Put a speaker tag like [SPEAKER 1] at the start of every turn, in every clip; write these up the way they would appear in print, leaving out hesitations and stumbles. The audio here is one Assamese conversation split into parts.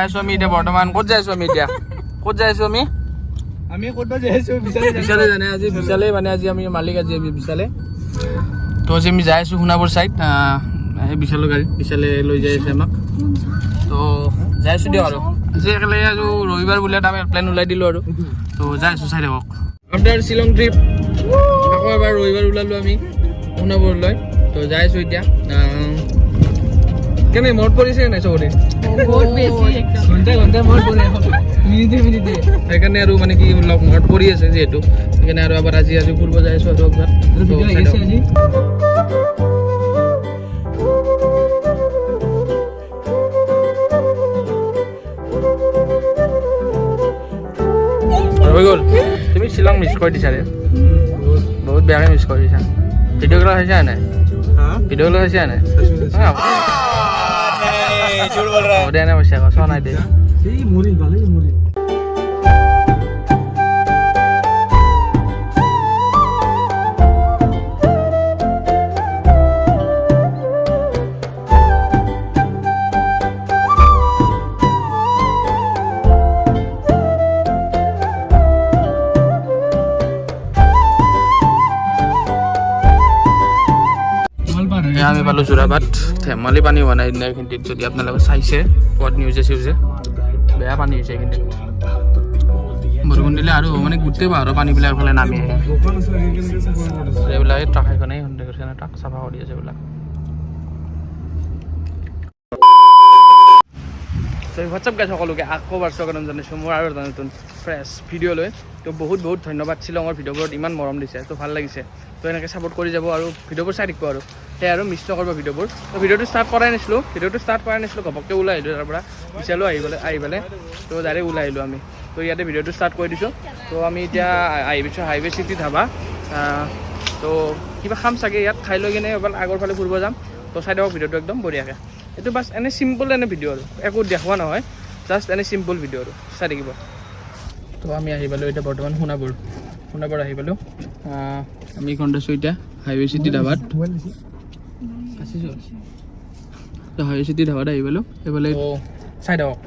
[SPEAKER 1] আছো আমি এতিয়া বৰ্তমান ক'ত যাই আছো আমি এতিয়া ক'ত যাই আছো আমি ক'ত যাই আছো বিশালে জানে আজি বিশালে মানে আজি আমি মালিক আজি বিশালে তো আজি আমি যাই আছো সোণাপুৰ সাইড এই বিশালৰ গাড়ী বিশালে লৈ যাই আছে আমাক তো যাই আছো দিয়ক আৰু আজি একেলগে আৰু ৰবিবাৰ বুলি এটা প্লেন ওলাই দিলো আৰু তো যাই আছো চাই থাকক আফটাৰ শ্বিলং ট্ৰিপ আকৌ এবাৰ ৰবিবাৰ ওলালো আমি সোণাপুৰলৈ তো যাই আছো এতিয়া কেনে মনত পৰিছে নাই চবৰে
[SPEAKER 2] বহুত বেছি
[SPEAKER 1] ঘণ্টা মনত পৰে মিনিটে সেইকাৰণে আৰু মানে কি মনত পৰি আছে যিহেতু সেইকাৰণে আৰু এবাৰ আজি ফুৰিব যাই আছো আৰু একবাৰ হৈ গ'ল তুমি শ্বিলং মিছ কৰি দিছা ৰে বহুত বেয়াকৈ মিছ কৰি দিছা ভিডিঅ'গুলো চাইছা নাই ভিডিঅ'গুলো চাইছা নাই দে নাই পইচা আকৌ চোৱা নাই দে আমি পালো যোৰাবাট ধেমালি পানী হোৱা নাই দিনা এইখিনিত যদি আপোনালোকে চাইছে ক'ত নিউজে চিউজে বেয়া পানী হৈছে এইখিনিত বৰষুণ দিলে আৰু মানে গোটেই পাহাৰৰ পানীবিলাক এইফালে নামি আহে এইবিলাক এই ট্ৰাক এখনে ট্ৰাক চাফা কৰি আছে এইবিলাক হোৱাটছআপ গাইজ সকলোকে আকৌ বাৰ স্বাগতম জনাইছোঁ মোৰ আৰু এটা নতুন ফ্ৰেছ ভিডিঅ' লৈ তো বহুত ধন্যবাদ শ্বিলঙৰ ভিডিঅ'বোৰত ইমান মৰম দিছে তো ভাল লাগিছে তো এনেকৈ ছাপোৰ্ট কৰি যাব আৰু ভিডিঅ'বোৰ চাই থাকিব আৰু সেয়া আৰু মিছ নকৰিব ভিডিঅ'বোৰ তো ভিডিঅ'টো ষ্টাৰ্ট কৰাই নাছিলোঁ ঘপককৈ ওলাই আহিলোঁ তাৰ পৰা বিশালো আহি পেলাই তো ডাইৰেক্ট ওলাই আহিলোঁ আমি তো ইয়াতে ভিডিঅ'টো ষ্টাৰ্ট কৰি দিছোঁ তো আমি এতিয়া আহিছোঁ হাইৱে চিটি ধাবা তো কিবা খাম চাগে ইয়াত খাই লৈ কিনে এবাৰ আগৰ ফালে ফুৰিব যাম তো চাই দিয়ক ভিডিঅ'টো একদম বঢ়িয়াকৈ এইটো বাছ এনে চিম্পল এনে ভিডিঅ' আৰু একো দেখুওৱা নহয় জাষ্ট এনে চিম্পল ভিডিঅ' আৰু চাই থাকিব তো আমি আহি পালোঁ এতিয়া বৰ্তমান সোণাপুৰ আহি পালোঁ আমি খন্দাছোঁ এতিয়া হাইৱে চিটি ধাবাত হাইৱে চিটি ধাবাত আহি পালোঁ এইফালে চাই থাকক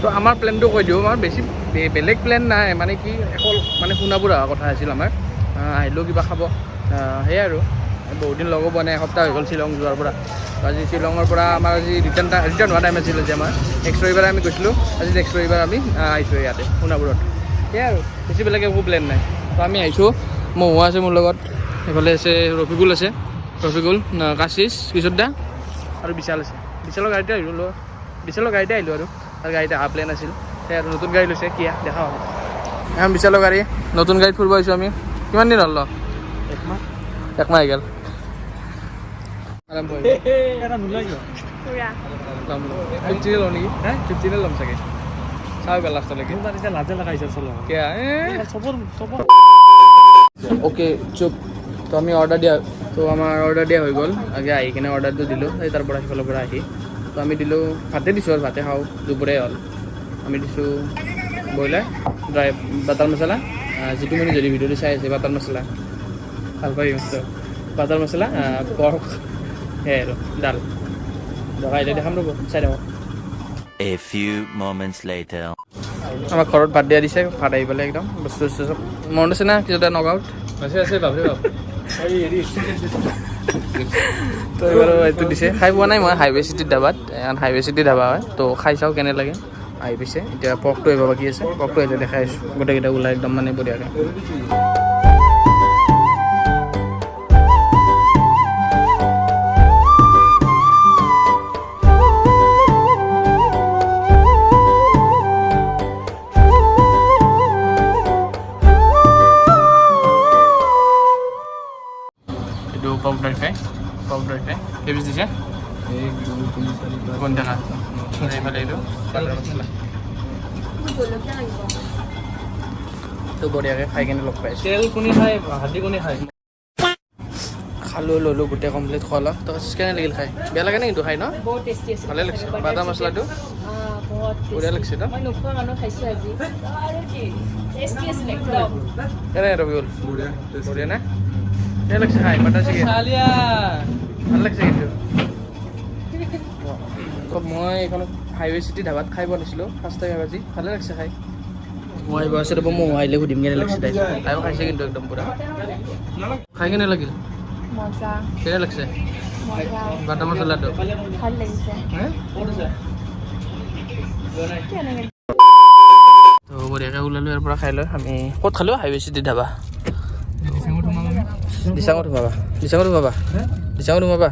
[SPEAKER 1] তো আমাৰ প্লেনটো কৈ দিওঁ আমাৰ বেছি বেলেগ প্লেন নাই মানে কি অকল মানে সোণাপুৰ অহা কথা আছিল আমাৰ আহিলেও কিবা খাব সেয়াই আৰু বহুত দিন লগো পোৱা নাই এসপ্তাহ হৈ গ'ল শ্বিলং যোৱাৰ পৰা আজি শ্বিলঙৰ পৰা আমাৰ আজি ৰিটাৰ্ণ হোৱা টাইম আছিল যে আমাৰ নেক্সট ৰবিবাৰে আমি গৈছিলোঁ আজি নেক্সট ৰবিবাৰ আমি আহিছোঁ ইয়াতে সোণাপুৰত সেয়াই আৰু বেছি বেলেগ একো প্লেন নাই তো আমি আহিছোঁ মহো আছে মোৰ লগত এইফালে আছে ৰফিকুল কাশিছ কিশোৰ দা আৰু বিশাল আছে বিশালৰ গাড়ীতে আহিলোঁ আৰু তাৰ গাড়ীতে অহা প্লেন আছিল সেয়া আৰু নতুন গাড়ী লৈছে কিয়া দেখা হ'ব এখন বিশালৰ গাড়ী নতুন গাড়ীত ফুৰিব আহিছোঁ আমি কিমান দিন হ'ল একমাহ আহি গ'ল আৰম্ভ হৈ ল'ম নেকি 15 ল'ম চাগে চাওঁ গ'ল লাষ্টলৈকে অ'কে চুপ তো আমি অৰ্ডাৰ দিয়া হৈ গ'ল আগে আহি কিনে অৰ্ডাৰটো দিলোঁ এই তাৰ পৰা সিফালৰ পৰা আহি তো আমি দিলোঁ ভাতে দিছোঁ আৰু ভাতে খাওঁ দুপৰীয়া হ'ল আমি দিছোঁ ব্ৰইলাৰ ড্ৰাই বাটাৰ মছলা যিটো মানে যদি ভিডিঅ'টো চাই আছে বাটাৰ মছলা ভাল পাই বাটাৰ মছলা পৰ্ক সেয়াই আৰু ডাল আহিলে দেখাম ৰ'ব চাই থাকক
[SPEAKER 3] A few moments later.
[SPEAKER 1] আমাৰ ঘৰত ভাত দিয়া দিছে ভাত আহি পেলাই একদম বস্তু চব মনত আছে না কিছু এটা নগাঁৱত আছে বাপৰে বাপ তো এইবাৰ এইটো দিছে খাই পোৱা নাই মই হাইৱে চিটি ধাবাত হাইৱে চিটি ধাবা হয় তো খাই চাওঁ কেনে লাগে আহি পিছে এতিয়া পৰ্কটো আহিব বাকী আছে পৰ্কটো আহিলে দেখাই আছোঁ গোটেইকেইটা ওলাই একদম মানে বঢ়িয়াকৈ পৰ্ক ড্ৰাই ফ্ৰাই কেইপিচ দিছে কোন দেখা এইফালে এইটো বাটাৰ মছলা তো বঢ়িয়াকৈ খাই কিনে লগ পাইছোঁ তেল কোনে খায় হাতী কোনে খায় খালোঁ ল'লোঁ গোটেই কমপ্লিট খোৱালোঁ তো কেনে লাগিল খাই বেয়া লাগে নে কিন্তু খাই ন
[SPEAKER 2] বহুত টেষ্টি আছে
[SPEAKER 1] ভালে লাগিছে বাদাম মছলাটো
[SPEAKER 2] বহুত
[SPEAKER 1] বঢ়িয়া লাগিছে ন
[SPEAKER 2] মই নোখোৱা মানুহ খাইছোঁ আজি আৰু কি টেষ্টি আছিল একদম
[SPEAKER 1] কেনে ৰবিউল বঢ়িয়া নে কেনে লাগিছে খাই বাটাৰ চিকেন ভাল লাগিছে কিন্তু তো মই এইখন হাইৱে চিটি ধাবাত খাই পোৱা নাছিলোঁ ফাৰ্ষ্ট টাইম আজি ভালে লাগিছে খাই মই আহিব আছে ৰ'ব মই আহিলে সুধিম কেনে লাগিছে তাইও খাইছে কিন্তু একদম পূৰা খাই কেনে লাগিল
[SPEAKER 2] মজা
[SPEAKER 1] কেনে লাগিছে
[SPEAKER 2] মজা
[SPEAKER 1] বাটাৰ মছলাটো
[SPEAKER 2] ভাল লাগিছে
[SPEAKER 1] তো বঢ়িয়াকৈ ওলালোঁ ইয়াৰ পৰা খাই লৈ আমি ক'ত খালোঁ হাইৱে চিটি ধাবা দিচাঙত সোমাবা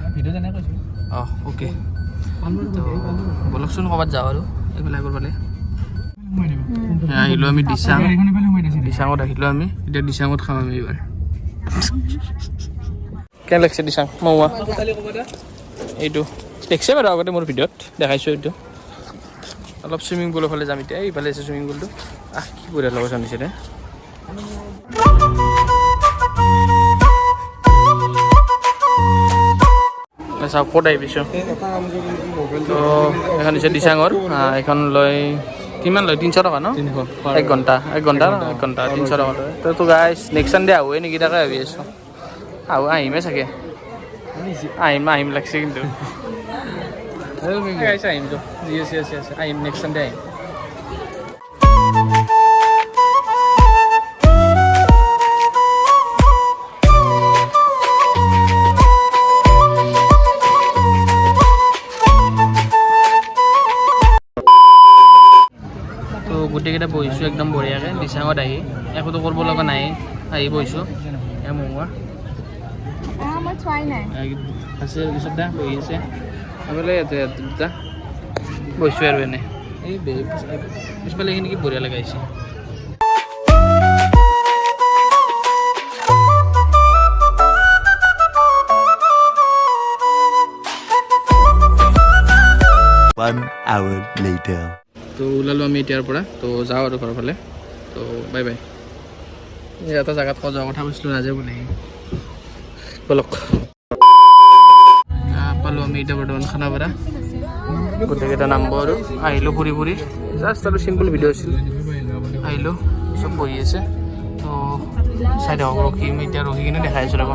[SPEAKER 1] অঁ অ'কে তো ব'লকচোন ক'ৰবাত যাওঁ আৰু এইফালে আহিব পালে আহিলোঁ আমি দিচাঙত আহিলোঁ আমি এতিয়া দিচাঙত খাম আমি এইবাৰ কেনে লাগিছে দিচাং মৌৱা এইটো দেখিছে বাৰু আগতে মোৰ ভিডিঅ'ত দেখাইছোঁ এইটো অলপ চুইমিং পুলৰ ফালে যাম এতিয়া এইফালে আছে চুইমিং পুলটো কি বঢ়িয়া লোকেশ্যন দিছে দে চাওক ক'ত আহি পাইছোঁ তো এখন দিছে দিচাঙৰ এইখন লৈ কিমান লয় 300 টকা ন 1 ঘণ্টা 300 টকা লয় তো গাইছ নেক্সট চানডে আহোৱে নেকি তাকে ভাবি আছোঁ আহিমে চাগে আহিম লাগছে কিন্তু আহিম তো আহিম নেক্সট চানডে আহিম গোটেইকেইটা বহিছোঁ একদম বঢ়িয়াকৈ দিচাঙত আহি একোতো কৰিব লগা নাই আহি বহিছোঁ মৌৱা
[SPEAKER 2] মই চোৱাই নাই
[SPEAKER 1] আছে পিছত দা বহি আছে আবেলাই ইয়াতে দুটা বহিছোঁ আৰু এনে এই পিছফালে এইখিনি কি বঢ়িয়া লগাইছে
[SPEAKER 3] One hour later.
[SPEAKER 1] তো ওলালোঁ আমি এতিয়াৰ পৰা তো যাওঁ আৰু ঘৰৰ ফালে তো বাই বাই এটা জেগাত যোৱাৰ কথা কৈছিলোঁ নাযায় বোলে বলক পালোঁ আমি এতিয়া বৰ্তমান খানাপাৰা গোটেইকেইটা নামব আৰু আহিলোঁ ফুৰি ফুৰি জাষ্ট আৰু চিম্পল ভিডিঅ' আছিল আহিলোঁ চব বহি আছে তো চাই থাকক ৰখিম এতিয়া ৰখি কিনে দেখাই আছোঁ ৰ'ব